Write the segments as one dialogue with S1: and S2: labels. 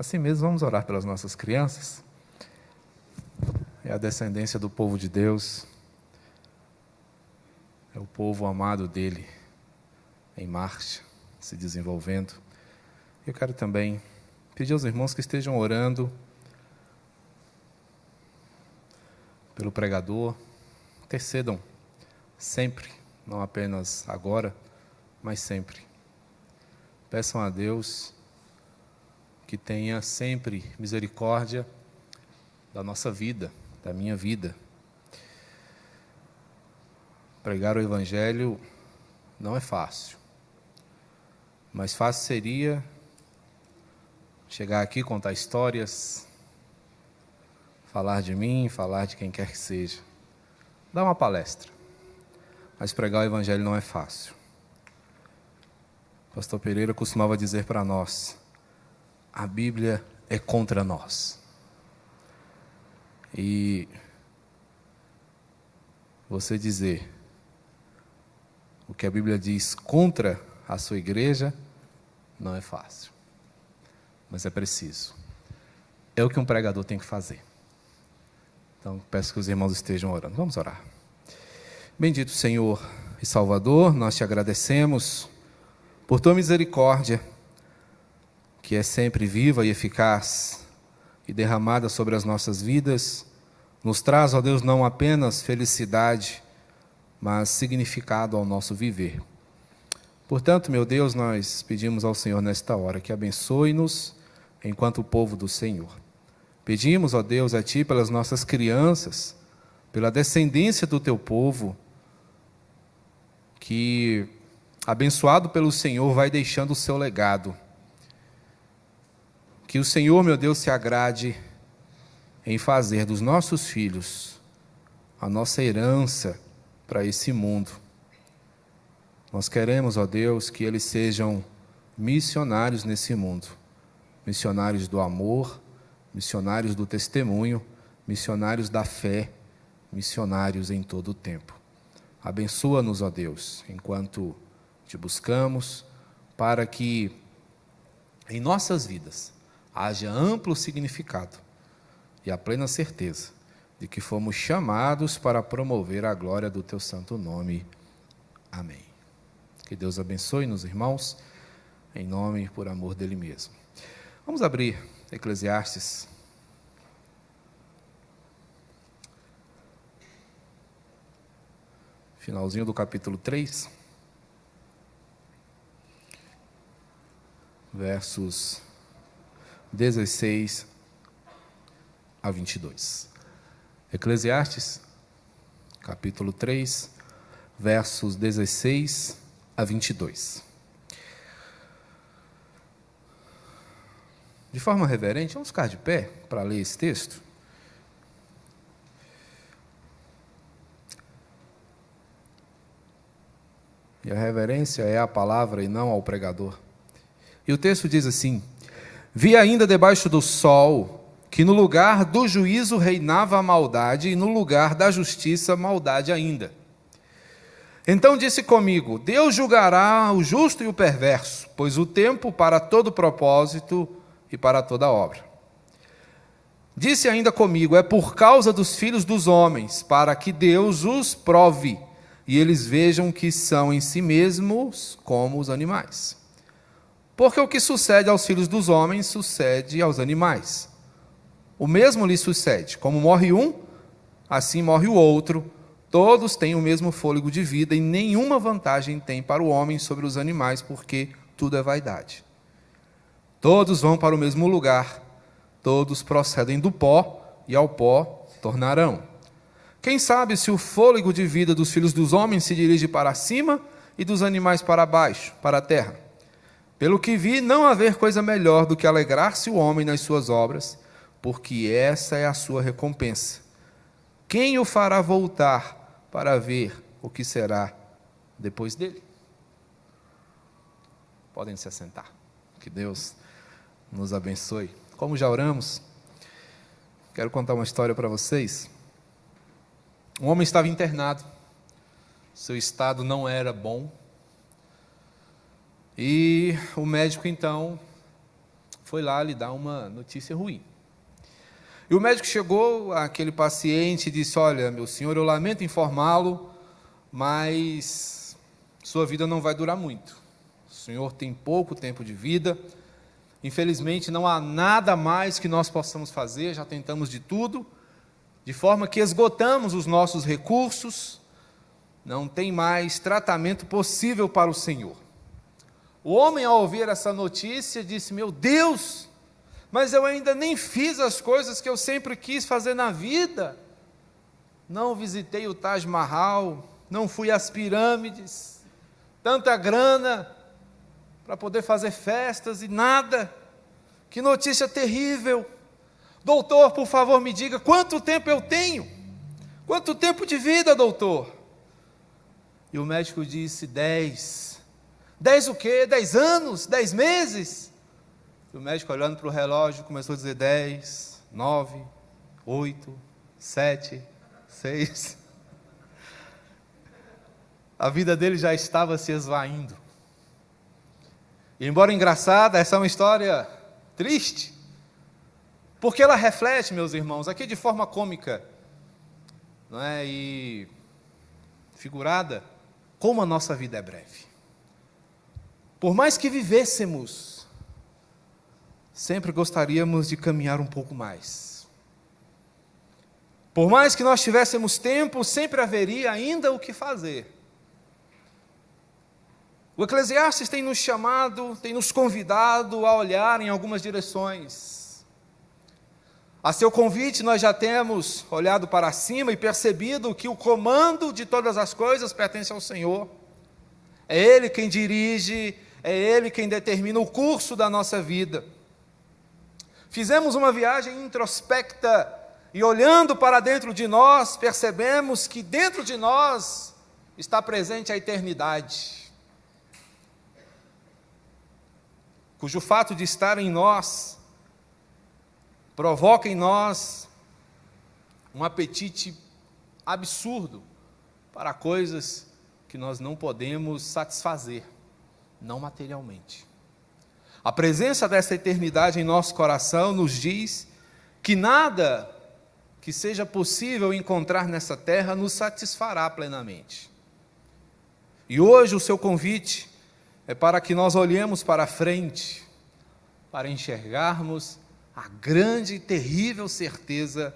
S1: Assim mesmo, vamos orar pelas nossas crianças. É a descendência do povo de Deus, é o povo amado dele, em marcha, se desenvolvendo. Eu quero também pedir aos irmãos que estejam orando pelo pregador, intercedam sempre, não apenas agora, mas sempre. Peçam a Deus que tenha sempre misericórdia da nossa vida, da minha vida. Pregar o Evangelho não é fácil, mas fácil seria chegar aqui, contar histórias, falar de mim, falar de quem quer que seja, dar uma palestra. Mas pregar o Evangelho não é fácil. O pastor Pereira costumava dizer para nós: a Bíblia é contra nós. E você dizer o que a Bíblia diz contra a sua igreja não é fácil, mas é preciso. É o que um pregador tem que fazer. Então, peço que os irmãos estejam orando. Vamos orar. Bendito Senhor e Salvador, nós te agradecemos por tua misericórdia, que é sempre viva e eficaz e derramada sobre as nossas vidas, nos traz, ó Deus, não apenas felicidade, mas significado ao nosso viver. Portanto, meu Deus, nós pedimos ao Senhor nesta hora que abençoe-nos enquanto povo do Senhor. Pedimos, ó Deus, a Ti pelas nossas crianças, pela descendência do Teu povo, que, abençoado pelo Senhor, vai deixando o seu legado. Que o Senhor, meu Deus, se agrade em fazer dos nossos filhos a nossa herança para esse mundo. Nós queremos, ó Deus, que eles sejam missionários nesse mundo, missionários do amor, missionários do testemunho, missionários da fé, missionários em todo o tempo. Abençoa-nos, ó Deus, enquanto te buscamos, para que em nossas vidas haja amplo significado e a plena certeza de que fomos chamados para promover a glória do teu santo nome. Amém. Que Deus abençoe-nos, irmãos, em nome e por amor dele mesmo. Vamos abrir Eclesiastes. Finalzinho do capítulo 3. Versos 16 a 22. Eclesiastes, capítulo 3, versos 16 a 22. De forma reverente, vamos ficar de pé para ler esse texto? E a reverência é à palavra e não ao pregador. E o texto diz assim: vi ainda debaixo do sol que no lugar do juízo reinava a maldade, e no lugar da justiça, maldade ainda. Então disse comigo: Deus julgará o justo e o perverso, pois o tempo para todo propósito e para toda obra. Disse ainda comigo: é por causa dos filhos dos homens, para que Deus os prove, e eles vejam que são em si mesmos como os animais. Porque o que sucede aos filhos dos homens, sucede aos animais. O mesmo lhe sucede: como morre um, assim morre o outro. Todos têm o mesmo fôlego de vida, e nenhuma vantagem tem para o homem sobre os animais, porque tudo é vaidade. Todos vão para o mesmo lugar, todos procedem do pó, e ao pó tornarão. Quem sabe se o fôlego de vida dos filhos dos homens se dirige para cima, e dos animais para baixo, para a terra? Pelo que vi, não haver coisa melhor do que alegrar-se o homem nas suas obras, porque essa é a sua recompensa. Quem o fará voltar para ver o que será depois dele? Podem se assentar. Que Deus nos abençoe. Como já oramos, quero contar uma história para vocês. Um homem estava internado, seu estado não era bom, e o médico então foi lá lhe dar uma notícia ruim. E o médico chegou àquele paciente e disse: olha, meu senhor, eu lamento informá-lo, mas sua vida não vai durar muito. O senhor tem pouco tempo de vida, infelizmente não há nada mais que nós possamos fazer, já tentamos de tudo, de forma que esgotamos os nossos recursos, não tem mais tratamento possível para o senhor. O homem, ao ouvir essa notícia, disse: meu Deus, mas eu ainda nem fiz as coisas que eu sempre quis fazer na vida. Não visitei o Taj Mahal, não fui às pirâmides, tanta grana para poder fazer festas e nada. Que notícia terrível. Doutor, por favor, me diga, quanto tempo eu tenho? Quanto tempo de vida, doutor? E o médico disse: 10. 10 o quê? 10 anos? 10 meses? E o médico, olhando para o relógio, começou a dizer: 10, 9, 8, 7, 6. A vida dele já estava se esvaindo. E, embora engraçada, essa é uma história triste, porque ela reflete, meus irmãos, aqui de forma cômica, não é? E figurada, como a nossa vida é breve. Por mais que vivêssemos, sempre gostaríamos de caminhar um pouco mais. Por mais que nós tivéssemos tempo, sempre haveria ainda o que fazer. O Eclesiastes tem nos chamado, tem nos convidado a olhar em algumas direções. A seu convite, nós já temos olhado para cima e percebido que o comando de todas as coisas pertence ao Senhor. É Ele quem dirige, é Ele quem determina o curso da nossa vida. Fizemos uma viagem introspecta e, olhando para dentro de nós, percebemos que dentro de nós está presente a eternidade, cujo fato de estar em nós provoca em nós um apetite absurdo para coisas que nós não podemos satisfazer, não materialmente. A presença dessa eternidade em nosso coração nos diz que nada que seja possível encontrar nessa terra nos satisfará plenamente. E hoje o seu convite é para que nós olhemos para frente, para enxergarmos a grande e terrível certeza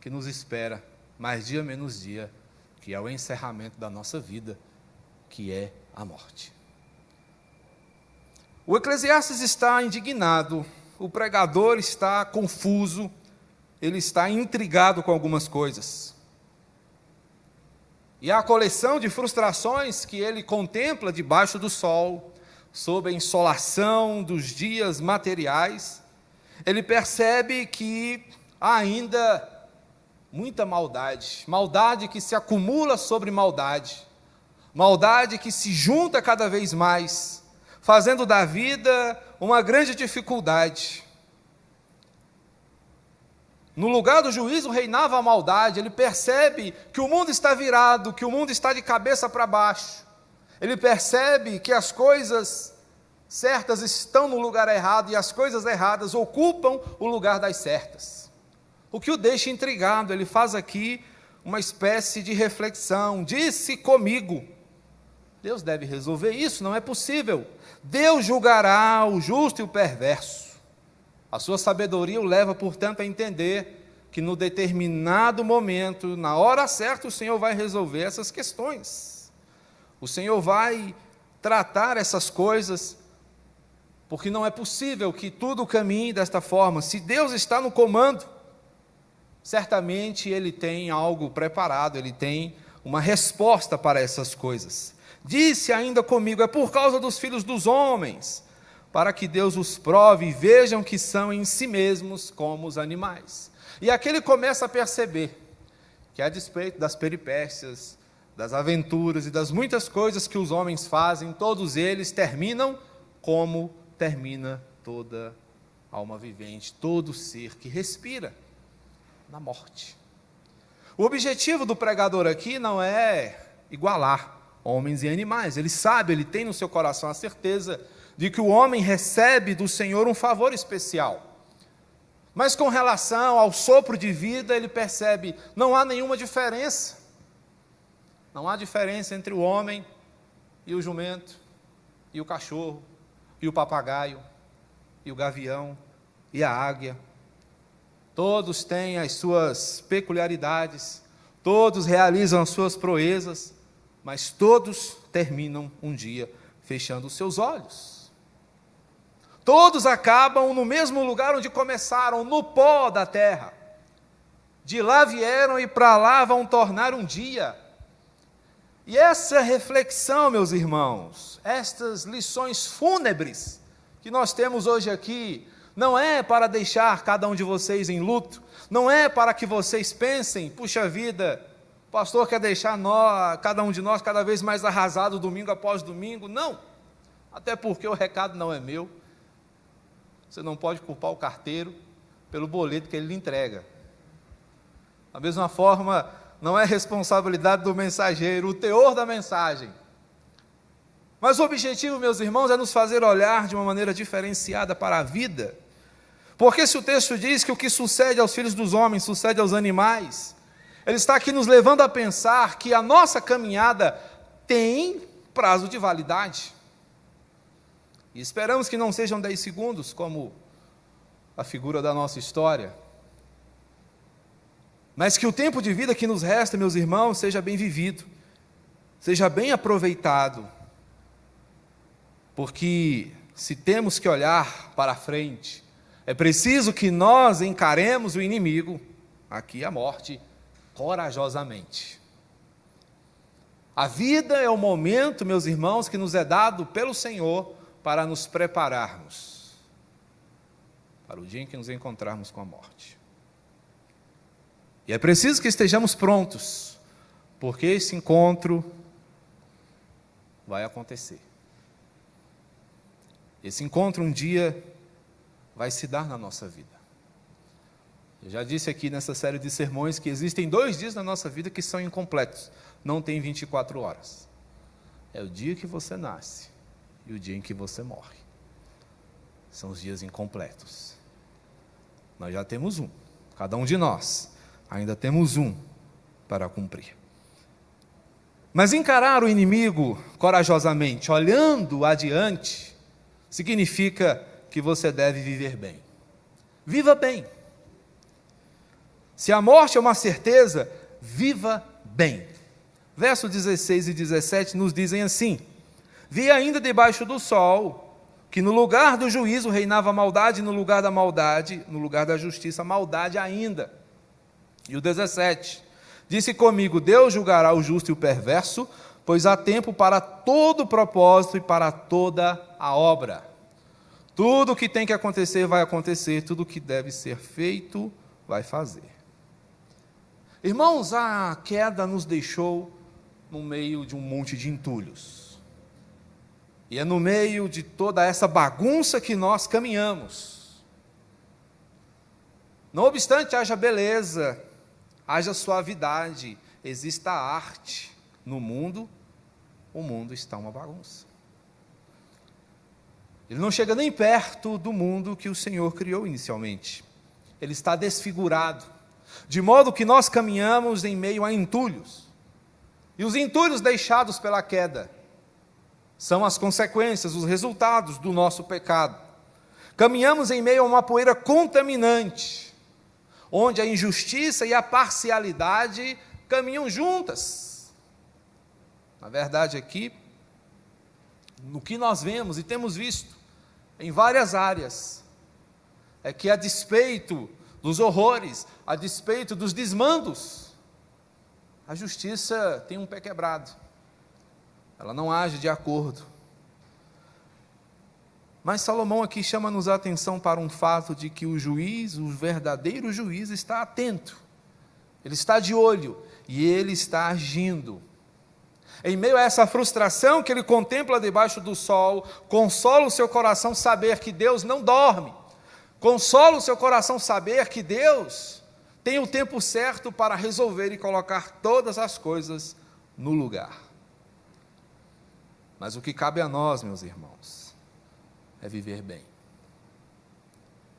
S1: que nos espera, mais dia menos dia, que é o encerramento da nossa vida, que é a morte. O Eclesiastes está indignado, o pregador está confuso, ele está intrigado com algumas coisas. E a coleção de frustrações que ele contempla debaixo do sol, sob a insolação dos dias materiais, ele percebe que há ainda muita maldade, maldade que se acumula sobre maldade, maldade que se junta cada vez mais, fazendo da vida uma grande dificuldade. No lugar do juízo reinava a maldade. Ele percebe que o mundo está virado, que o mundo está de cabeça para baixo. Ele percebe que as coisas certas estão no lugar errado e as coisas erradas ocupam o lugar das certas. O que o deixa intrigado. Ele faz aqui uma espécie de reflexão. Disse comigo: Deus deve resolver isso, não é possível. Deus julgará o justo e o perverso. A sua sabedoria o leva, portanto, a entender que no determinado momento, na hora certa, o Senhor vai resolver essas questões. O Senhor vai tratar essas coisas, porque não é possível que tudo caminhe desta forma. Se Deus está no comando, certamente Ele tem algo preparado, Ele tem uma resposta para essas coisas. Disse ainda comigo: é por causa dos filhos dos homens, para que Deus os prove e vejam que são em si mesmos como os animais. E aqui ele começa a perceber que, a despeito das peripécias, das aventuras e das muitas coisas que os homens fazem, todos eles terminam como termina toda alma vivente, todo ser que respira, na morte. O objetivo do pregador aqui não é igualar homens e animais. Ele sabe, ele tem no seu coração a certeza de que o homem recebe do Senhor um favor especial. Mas com relação ao sopro de vida, ele percebe, não há nenhuma diferença. Não há diferença entre o homem e o jumento, e o cachorro, e o papagaio, e o gavião, e a águia. Todos têm as suas peculiaridades, todos realizam as suas proezas, mas todos terminam um dia fechando os seus olhos. Todos acabam no mesmo lugar onde começaram, no pó da terra. De lá vieram e para lá vão tornar um dia. E essa reflexão, meus irmãos, estas lições fúnebres que nós temos hoje aqui, não é para deixar cada um de vocês em luto, não é para que vocês pensem, puxa vida, o pastor quer deixar cada um de nós cada vez mais arrasado domingo após domingo. Não, até porque o recado não é meu. Você não pode culpar o carteiro pelo boleto que ele lhe entrega. Da mesma forma, não é responsabilidade do mensageiro o teor da mensagem. Mas o objetivo, meus irmãos, é nos fazer olhar de uma maneira diferenciada para a vida. Porque se o texto diz que o que sucede aos filhos dos homens sucede aos animais, ele está aqui nos levando a pensar que a nossa caminhada tem prazo de validade. E esperamos que não sejam 10 segundos, como a figura da nossa história. Mas que o tempo de vida que nos resta, meus irmãos, seja bem vivido, seja bem aproveitado. Porque se temos que olhar para frente, é preciso que nós encaremos o inimigo, aqui a morte, corajosamente. A vida é o momento, meus irmãos, que nos é dado pelo Senhor para nos prepararmos para o dia em que nos encontrarmos com a morte. E é preciso que estejamos prontos, porque esse encontro vai acontecer. Esse encontro um dia vai se dar na nossa vida. Eu já disse aqui nessa série de sermões que existem 2 dias na nossa vida que são incompletos, não tem 24 horas. É o dia que você nasce e o dia em que você morre. São os dias incompletos. Nós já temos um, cada um de nós. Ainda temos um para cumprir. Mas encarar o inimigo corajosamente, olhando adiante, significa que você deve viver bem. Viva bem. Se a morte é uma certeza, viva bem. Verso 16 e 17 nos dizem assim: vi ainda debaixo do sol, que no lugar do juízo reinava a maldade, no lugar da maldade, no lugar da justiça, maldade ainda. E o 17, disse comigo, Deus julgará o justo e o perverso, pois há tempo para todo propósito e para toda a obra. Tudo o que tem que acontecer vai acontecer, tudo o que deve ser feito vai fazer. Irmãos, a queda nos deixou no meio de um monte de entulhos. E é no meio de toda essa bagunça que nós caminhamos. Não obstante haja beleza, haja suavidade, exista arte no mundo, o mundo está uma bagunça. Ele não chega nem perto do mundo que o Senhor criou inicialmente. Ele está desfigurado, de modo que nós caminhamos em meio a entulhos. E os entulhos deixados pela queda são as consequências, os resultados do nosso pecado. Caminhamos em meio a uma poeira contaminante, onde a injustiça e a parcialidade caminham juntas. Na verdade, aqui, no que nós vemos e temos visto em várias áreas, é que a despeito dos horrores, a despeito dos desmandos, a justiça tem um pé quebrado. Ela não age de acordo. Mas Salomão aqui chama-nos a atenção para um fato de que o juiz, o verdadeiro juiz, está atento. Ele está de olho e ele está agindo. Em meio a essa frustração que ele contempla debaixo do sol, consola o seu coração saber que Deus não dorme. Consola o seu coração saber que Deus tem o tempo certo para resolver e colocar todas as coisas no lugar. Mas o que cabe a nós, meus irmãos, é viver bem.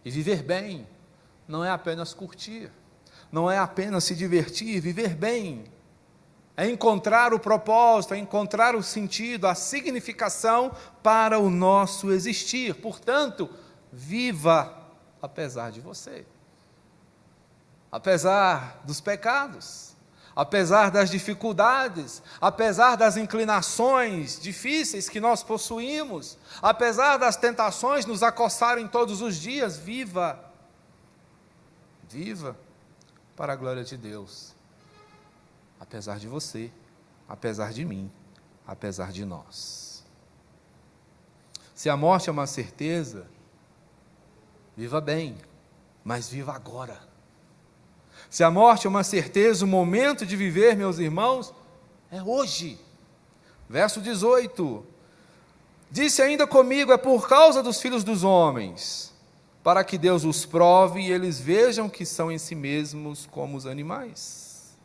S1: E viver bem não é apenas curtir, não é apenas se divertir. Viver bem é encontrar o propósito, é encontrar o sentido, a significação para o nosso existir. Portanto, viva apesar de você, apesar dos pecados, apesar das dificuldades, apesar das inclinações difíceis que nós possuímos, apesar das tentações nos acossarem todos os dias. Viva para a glória de Deus, apesar de você, apesar de mim, apesar de nós. Se a morte é uma certeza, viva bem, mas viva agora. Se a morte é uma certeza, o momento de viver, meus irmãos, é hoje. Verso 18, disse ainda comigo, é por causa dos filhos dos homens, para que Deus os prove e eles vejam que são em si mesmos como os animais.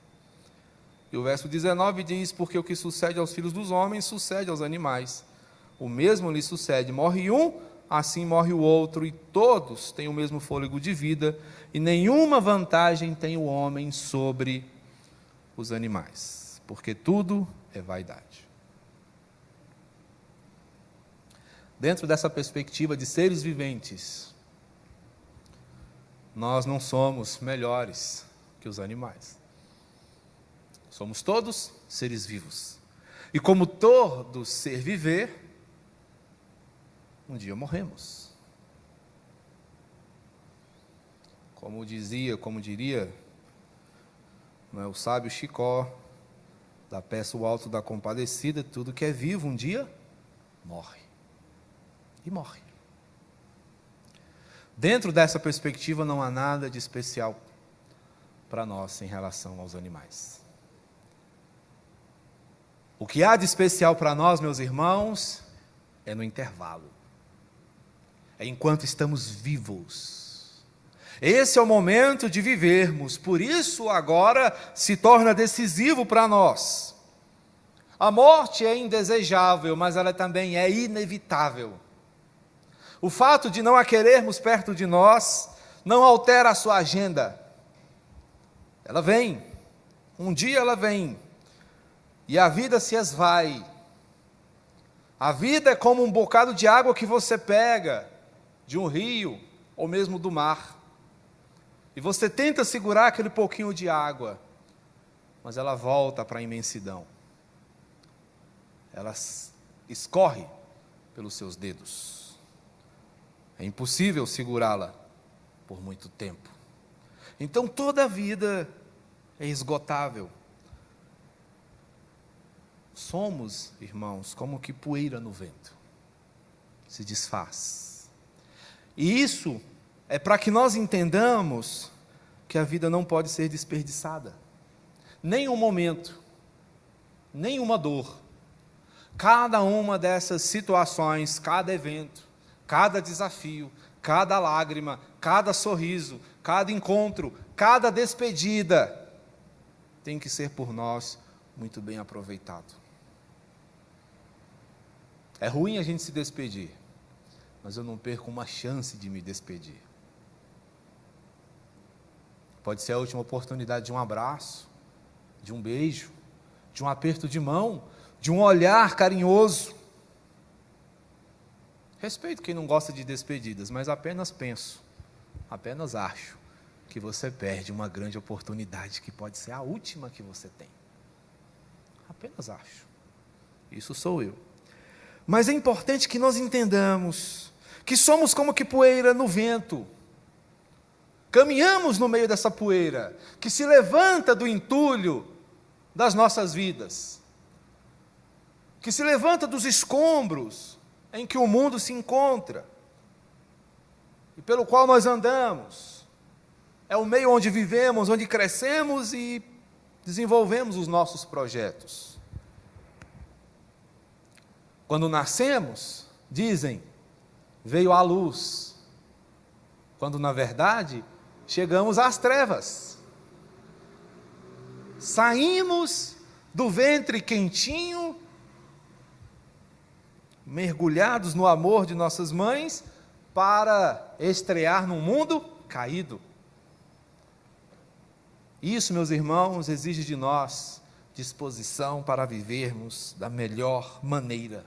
S1: E o verso 19 diz, porque o que sucede aos filhos dos homens, sucede aos animais. O mesmo lhe sucede, morre um, assim morre o outro, e todos têm o mesmo fôlego de vida, e nenhuma vantagem tem o homem sobre os animais, porque tudo é vaidade. Dentro dessa perspectiva de seres viventes, nós não somos melhores que os animais. Somos todos seres vivos. E como todo ser viver, um dia morremos. Como diria, não é, o sábio Chicó, da peça O Alto da Compadecida, tudo que é vivo um dia morre. E morre. Dentro dessa perspectiva não há nada de especial para nós em relação aos animais. O que há de especial para nós, meus irmãos, é no intervalo. É enquanto estamos vivos. Esse é o momento de vivermos, por isso agora se torna decisivo para nós. A morte é indesejável, mas ela também é inevitável. O fato de não a querermos perto de nós não altera a sua agenda. Ela vem, um dia ela vem, e a vida se esvai. A vida é como um bocado de água que você pega de um rio ou mesmo do mar. E você tenta segurar aquele pouquinho de água, mas ela volta para a imensidão. Ela escorre pelos seus dedos. É impossível segurá-la por muito tempo. Então toda a vida é esgotável. Somos, irmãos, como que poeira no vento. Se desfaz. E isso é para que nós entendamos que a vida não pode ser desperdiçada. Nem um momento, nem uma dor. Cada uma dessas situações, cada evento, cada desafio, cada lágrima, cada sorriso, cada encontro, cada despedida, tem que ser por nós muito bem aproveitado. É ruim a gente se despedir, mas eu não perco uma chance de me despedir. Pode ser a última oportunidade de um abraço, de um beijo, de um aperto de mão, de um olhar carinhoso. Respeito quem não gosta de despedidas, mas apenas penso, apenas acho que você perde uma grande oportunidade que pode ser a última que você tem. Apenas acho. Isso sou eu. Mas é importante que nós entendamos que somos como que poeira no vento. Caminhamos no meio dessa poeira, que se levanta do entulho das nossas vidas, que se levanta dos escombros em que o mundo se encontra, e pelo qual nós andamos. É o meio onde vivemos, onde crescemos e desenvolvemos os nossos projetos. Quando nascemos, dizem, veio a luz, quando na verdade chegamos às trevas. Saímos do ventre quentinho, mergulhados no amor de nossas mães, para estrear num mundo caído. Isso, meus irmãos, exige de nós disposição para vivermos da melhor maneira.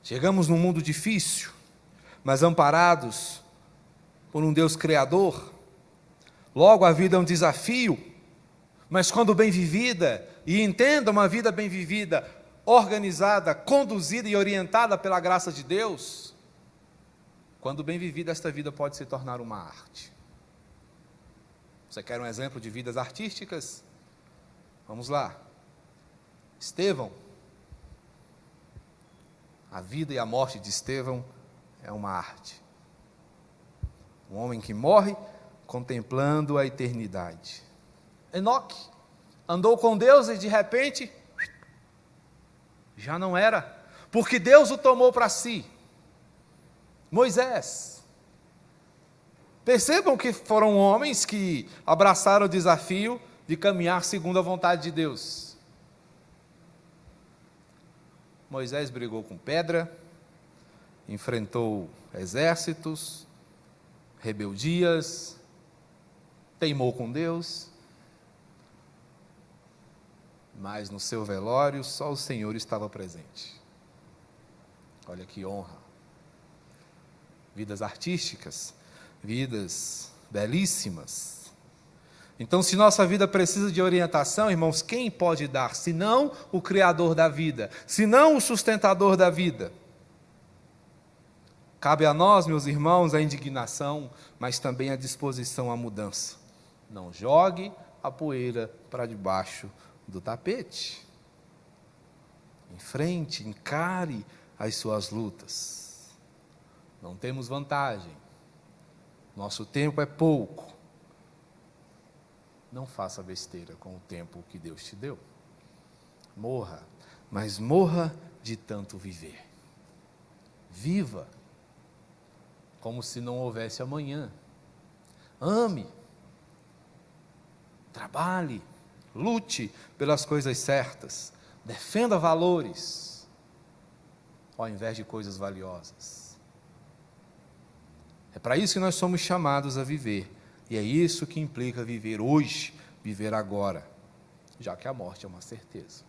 S1: Chegamos num mundo difícil, mas amparados por um Deus Criador. Logo, a vida é um desafio, mas quando bem vivida, e entenda uma vida bem vivida, organizada, conduzida e orientada pela graça de Deus, quando bem vivida, esta vida pode se tornar uma arte. Você quer um exemplo de vidas artísticas? Vamos lá. Estevão. A vida e a morte de Estevão é uma arte. Um homem que morre contemplando a eternidade. Enoque andou com Deus e de repente já não era, porque Deus o tomou para si. Moisés. Percebam que foram homens que abraçaram o desafio de caminhar segundo a vontade de Deus. Moisés brigou com pedra, enfrentou exércitos, rebeldias, teimou com Deus, mas no seu velório só o Senhor estava presente. Olha que honra. Vidas artísticas, vidas belíssimas. Então, se nossa vida precisa de orientação, irmãos, quem pode dar, senão o Criador da vida, senão o sustentador da vida? Cabe a nós, meus irmãos, a indignação, mas também a disposição à mudança. Não jogue a poeira para debaixo do tapete. Enfrente, encare as suas lutas. Não temos vantagem. Nosso tempo é pouco. Não faça besteira com o tempo que Deus te deu. Morra, mas morra de tanto viver. Viva como se não houvesse amanhã. Ame, trabalhe, lute pelas coisas certas, defenda valores, ao invés de coisas valiosas. É para isso que nós somos chamados a viver. E é isso que implica viver hoje, viver agora, já que a morte é uma certeza.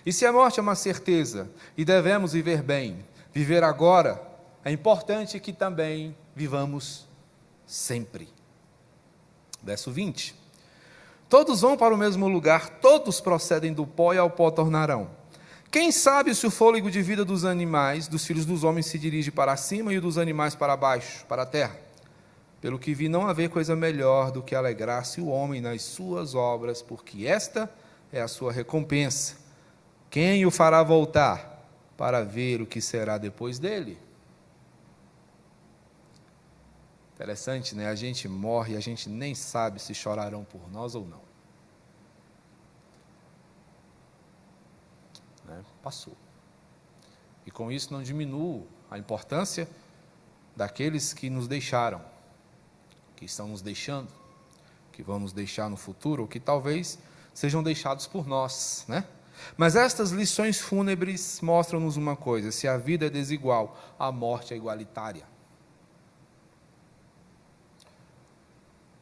S1: E se a morte é uma certeza, e devemos viver bem, viver agora, é importante que também vivamos sempre. Verso 20. Todos vão para o mesmo lugar, todos procedem do pó e ao pó tornarão. Quem sabe se o fôlego de vida dos animais, dos filhos dos homens, se dirige para cima e o dos animais para baixo, para a terra? Pelo que vi, não haver coisa melhor do que alegrar-se o homem nas suas obras, porque esta é a sua recompensa. Quem o fará voltar para ver o que será depois dele? Interessante, né? A gente morre e a gente nem sabe se chorarão por nós ou não. Né? Passou. E com isso não diminuo a importância daqueles que nos deixaram, que estão nos deixando, que vão nos deixar no futuro, ou que talvez sejam deixados por nós, né? Mas estas lições fúnebres mostram-nos uma coisa: se a vida é desigual, a morte é igualitária.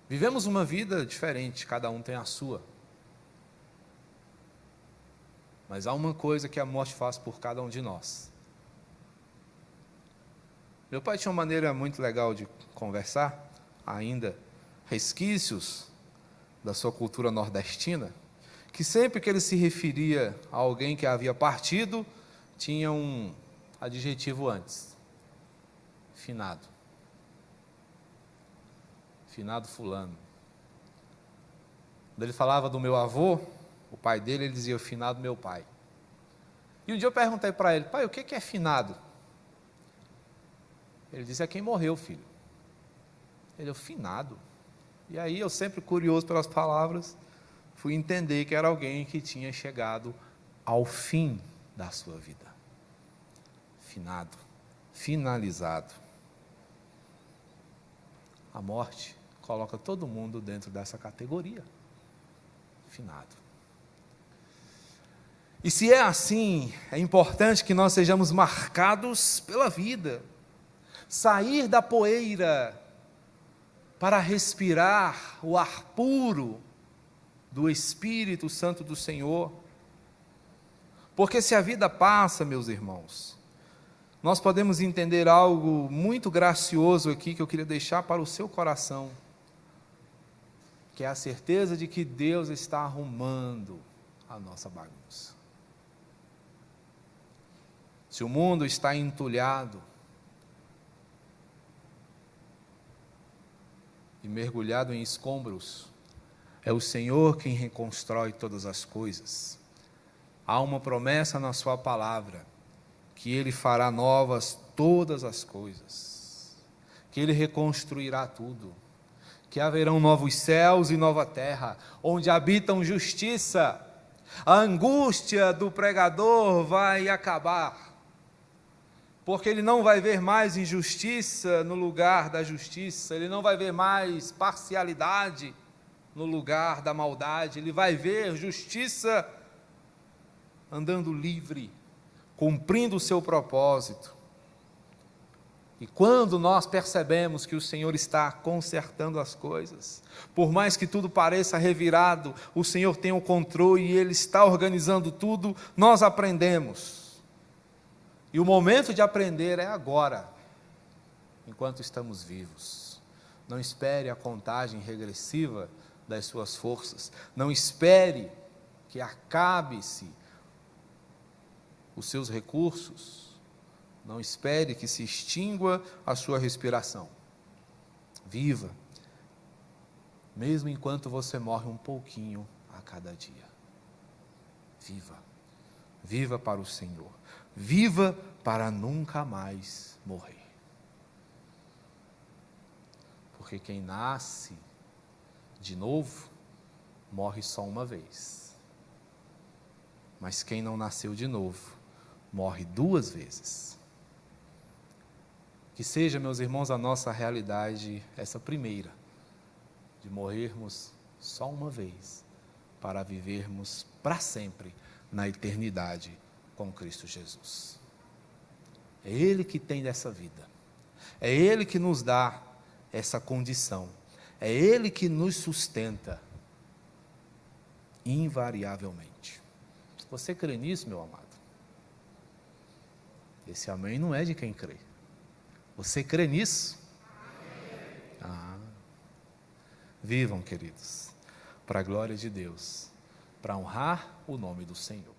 S1: Vivemos uma vida diferente, cada um tem a sua. Mas há uma coisa que a morte faz por cada um de nós. Meu pai tinha uma maneira muito legal de conversar, ainda resquícios da sua cultura nordestina, que sempre que ele se referia a alguém que havia partido, tinha um adjetivo antes: finado. Finado fulano. Quando ele falava do meu avô, o pai dele, ele dizia: finado meu pai. E um dia eu perguntei para ele: pai, o que é finado? Ele disse: é quem morreu, filho. Ele é o finado. E aí eu, sempre curioso pelas palavras, fui entender que era alguém que tinha chegado ao fim da sua vida. Finado, finalizado. A morte coloca todo mundo dentro dessa categoria. Finado. E se é assim, é importante que nós sejamos marcados pela vida. Sair da poeira para respirar o ar puro do Espírito Santo do Senhor. Porque se a vida passa, meus irmãos, nós podemos entender algo muito gracioso aqui que eu queria deixar para o seu coração, que é a certeza de que Deus está arrumando a nossa bagunça. Se o mundo está entulhado e mergulhado em escombros, é o Senhor quem reconstrói todas as coisas. Há uma promessa na sua palavra, que Ele fará novas todas as coisas, que Ele reconstruirá tudo, que haverão novos céus e nova terra, onde habitam justiça. A angústia do pregador vai acabar, porque ele não vai ver mais injustiça no lugar da justiça, ele não vai ver mais parcialidade no lugar da maldade, ele vai ver justiça andando livre, cumprindo o seu propósito. E quando nós percebemos que o Senhor está consertando as coisas, por mais que tudo pareça revirado, o Senhor tem o controle e Ele está organizando tudo, nós aprendemos. E o momento de aprender é agora, enquanto estamos vivos. Não espere a contagem regressiva das suas forças. Não espere que acabe-se os seus recursos. Não espere que se extingua a sua respiração. Viva, mesmo enquanto você morre um pouquinho a cada dia. Viva. Viva para o Senhor. Viva para nunca mais morrer. Porque quem nasce de novo, morre só uma vez. Mas quem não nasceu de novo, morre 2 vezes. Que seja, meus irmãos, a nossa realidade, essa primeira, de morrermos só uma vez, para vivermos para sempre na eternidade com Cristo Jesus. É Ele que tem dessa vida, é Ele que nos dá essa condição, é Ele que nos sustenta, invariavelmente. Você crê nisso, meu amado? Esse amém não é de quem crê. Você crê nisso? Vivam, queridos, para a glória de Deus, para honrar o nome do Senhor.